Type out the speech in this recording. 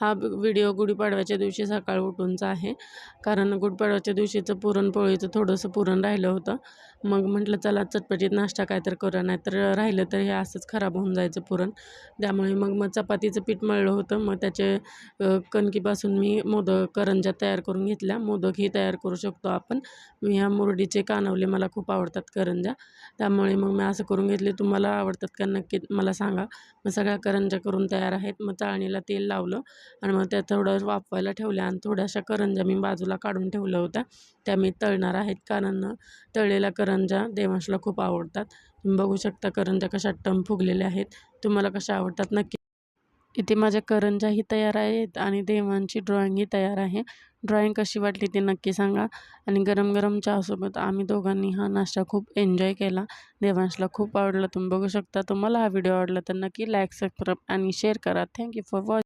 हा व्हिडिओ गुढीपाडव्याच्या दिवशी सकाळ उठूनचा आहे, कारण गुढीपाडव्याच्या दिवशीचं पुरणपोळीचं थोडंसं पुरण राहिलं होतं. मग म्हटलं चला चटपटीत नाश्ता काय तर करूया, नाही तर राहिलं तर हे असंच खराब होऊन जायचं पुरण. त्यामुळे मग चपातीचं पीठ मळलं होतं. मग त्याचे कणकीपासून मी करंज्या तयार करून घेतल्या. मोदकही तयार करू शकतो आपण. मी ह्या मुरडीचे कानवले मला खूप आवडतात करंज्या, त्यामुळे मग मी असं करून घेतले. तुम्हाला आवडतात का नक्की मला सांगा. मग सगळ्या करंज्या करून तयार आहेत. मग चाळणीला तेल लावलं आणि मग त्या थोडं वाफवायला ठेवल्या आणि थोड्याशा करंज्या मी बाजूला काढून ठेवल्या होत्या. त्या मी तळणार आहेत, कारण तळलेल्या करंज्या देवांशला खूप आवडतात. तुम्ही बघू शकता करंज्या कशा टम फुगलेल्या आहेत. तुम्हाला कशा आवडतात नक्की. इथे माझ्या करंज्याही तयार आहेत आणि देवांची ड्रॉइंगही तयार आहे. ड्रॉइंग कशी वाटली ते नक्की सांगा. आणि गरम गरम चहासोबत आम्ही दोघांनी हा नाश्ता खूप एन्जॉय केला. देवांशला खूप आवडला. तुम्ही बघू शकता. तुम्हाला हा व्हिडिओ आवडला तर नक्की लाईक, सबस्क्राईब आणि शेअर करा. Thank you for watching.